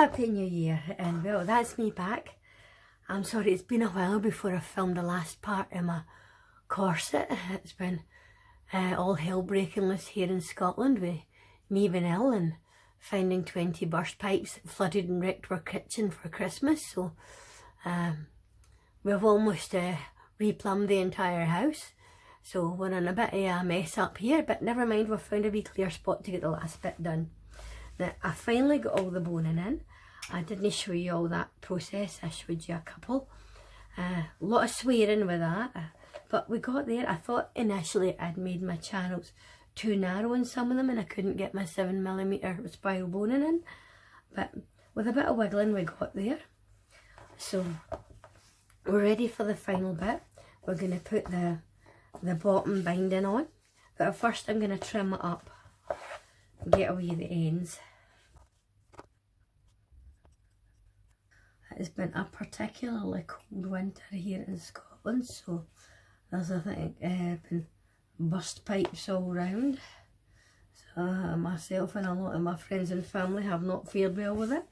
Happy New Year, and well, that's me back. I'm sorry, it's been a while before I filmed the last part of my corset. It's been all hell breaking loose here in Scotland with me being ill and finding 20 burst pipes that flooded and wrecked our kitchen for Christmas. So we've almost replumbed the entire house. So we're in a bit of a mess up here, but never mind, we've found a wee clear spot to get the last bit done. Now, I finally got all the boning in. I didn't show you all that process, I showed you a couple. A lot of swearing with that, but we got there. I thought initially I'd made my channels too narrow in some of them and I couldn't get my 7mm spiral boning in, but with a bit of wiggling we got there. So we're ready for the final bit. We're going to put the bottom binding on, but first I'm going to trim it up and get away the ends. It's been a particularly cold winter here in Scotland, so there's, I think, been burst pipes all round. So myself and a lot of my friends and family have not fared well with it.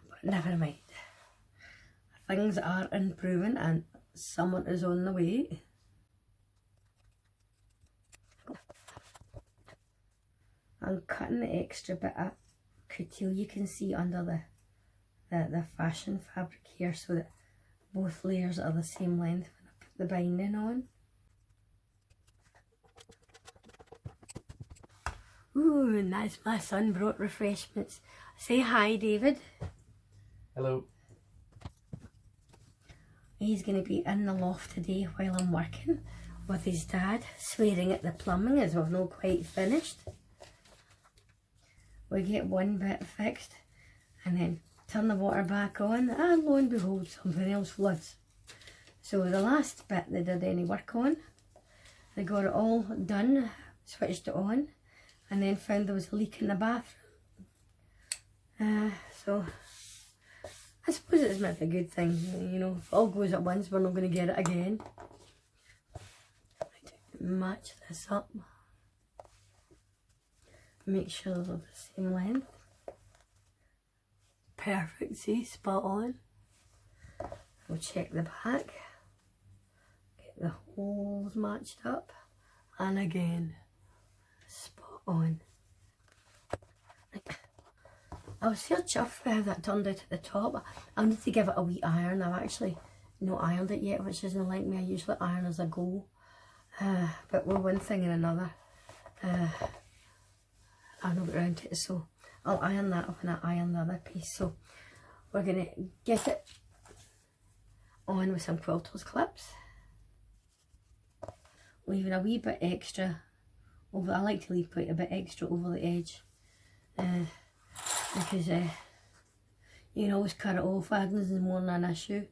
But never mind. Things are improving and someone is on the way. I'm cutting the extra bit of couture you can see under the fashion fabric here so that both layers are the same length when I put the binding on. Ooh, and that's my son brought refreshments. Say hi, David. Hello. He's going to be in the loft today while I'm working with his dad, swearing at the plumbing as we've not quite finished. We get one bit fixed and then turn the water back on, and lo and behold, something else floods. So the last bit they did any work on, they got it all done, switched it on, and then found there was a leak in the bathroom. So I suppose it's meant a good thing, you know, if it all goes at once we're not going to get it again. Match this up. Make sure they're the same length. Perfect, see, spot on. We'll check the back. Get the holes matched up. And again, spot on. I was so chuffed with how that turned out at the top. I'll need to give it a wee iron. I've actually not ironed it yet, which isn't like me. I usually iron as I go. But with one thing and another, I'll not get around to it, so I'll iron that when I iron the other piece. So we're going to get it on with some quilter's clips, leaving a wee bit extra over. I like to leave quite a bit extra over the edge because you can always cut it off. Adding is more than an issue,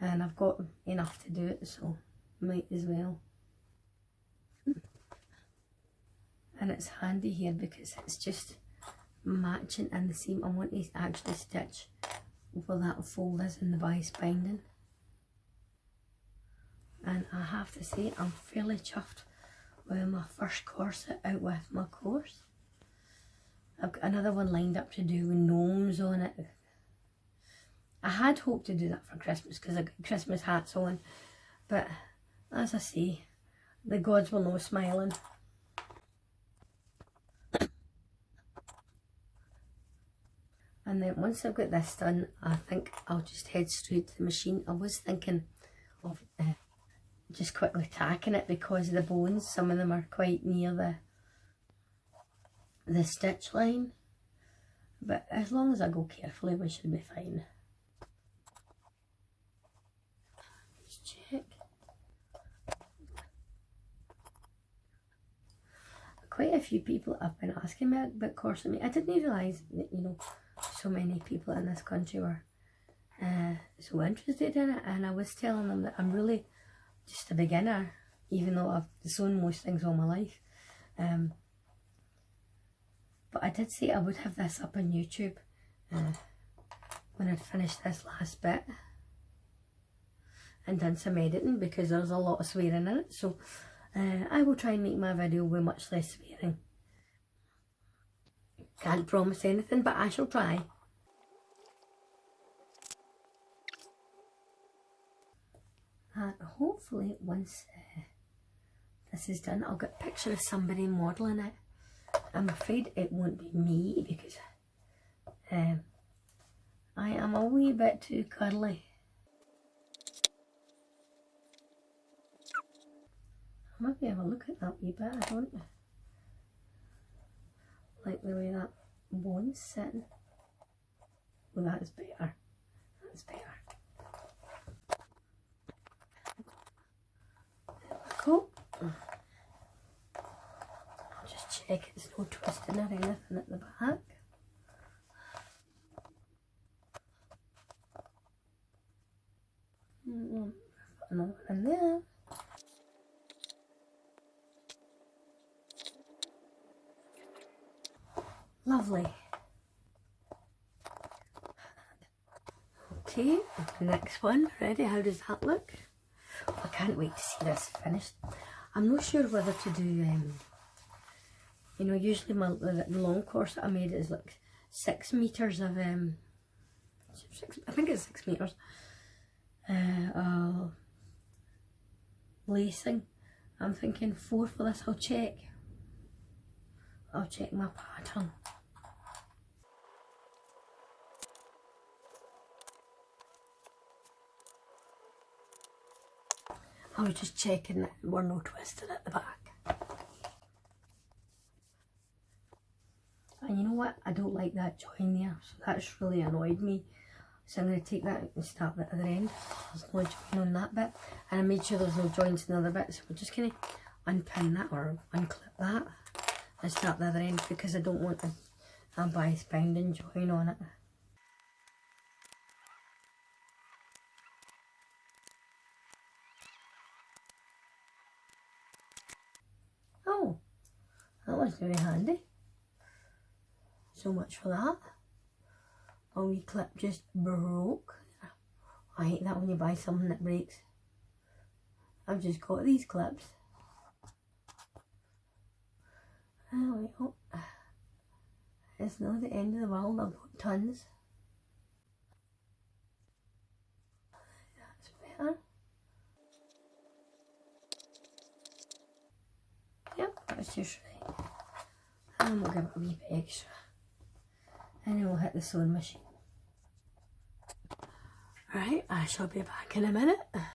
and I've got enough to do it, so might as well. And it's handy here because it's just matching in the seam. I want to actually stitch where that fold is in the vice binding. And I have to say, I'm fairly chuffed with my first corset out with my course. I've got another one lined up to do with gnomes on it. I had hoped to do that for Christmas because I got Christmas hats on, but as I say, the gods were no smiling. And then once I've got this done, I think I'll just head straight to the machine. I was thinking of just quickly tacking it because of the bones. Some of them are quite near the stitch line. But as long as I go carefully, we should be fine. Just check. Quite a few people have been asking me about corset. I didn't realise that, you know, so many people in this country were so interested in it, and I was telling them that I'm really just a beginner, even though I've sewn most things all my life. But I did say I would have this up on YouTube when I'd finished this last bit and done some editing, because there's a lot of swearing in it. So I will try and make my video with much less swearing. Can't promise anything, but I shall try. And hopefully once this is done, I'll get a picture of somebody modelling it. I'm afraid it won't be me because I am a wee bit too cuddly. I might be able to look at that wee bit, I don't like the way that bone's sitting. Well, that is better. That's better. Cool. I'll just check it's no twisting or anything at the back. Put another one in there. Lovely. Okay, next one. Ready? How does that look? I can't wait to see this finished. I'm not sure whether to do, you know, usually the long course that I made is like 6 meters of, I think it's 6 meters, lacing. I'm thinking 4 for this. I'll check my pattern. I was just checking that we're no twisted at the back. And you know what? I don't like that join there, so that's really annoyed me. So I'm going to take that and start at the other end. There's no join on that bit. And I made sure there's no joints in the other bit, so we're just going to unpin that or unclip that and start the other end because I don't want a bias binding join on it. Oh, that was very handy. So much for that. A wee clip just broke. I hate that when you buy something that breaks. I've just got these clips. There we go. It's not the end of the world, I've got tons. That's better. Yep, that's just right. And we'll give it a wee bit extra. And then we'll hit the sewing machine. Right, I shall be back in a minute.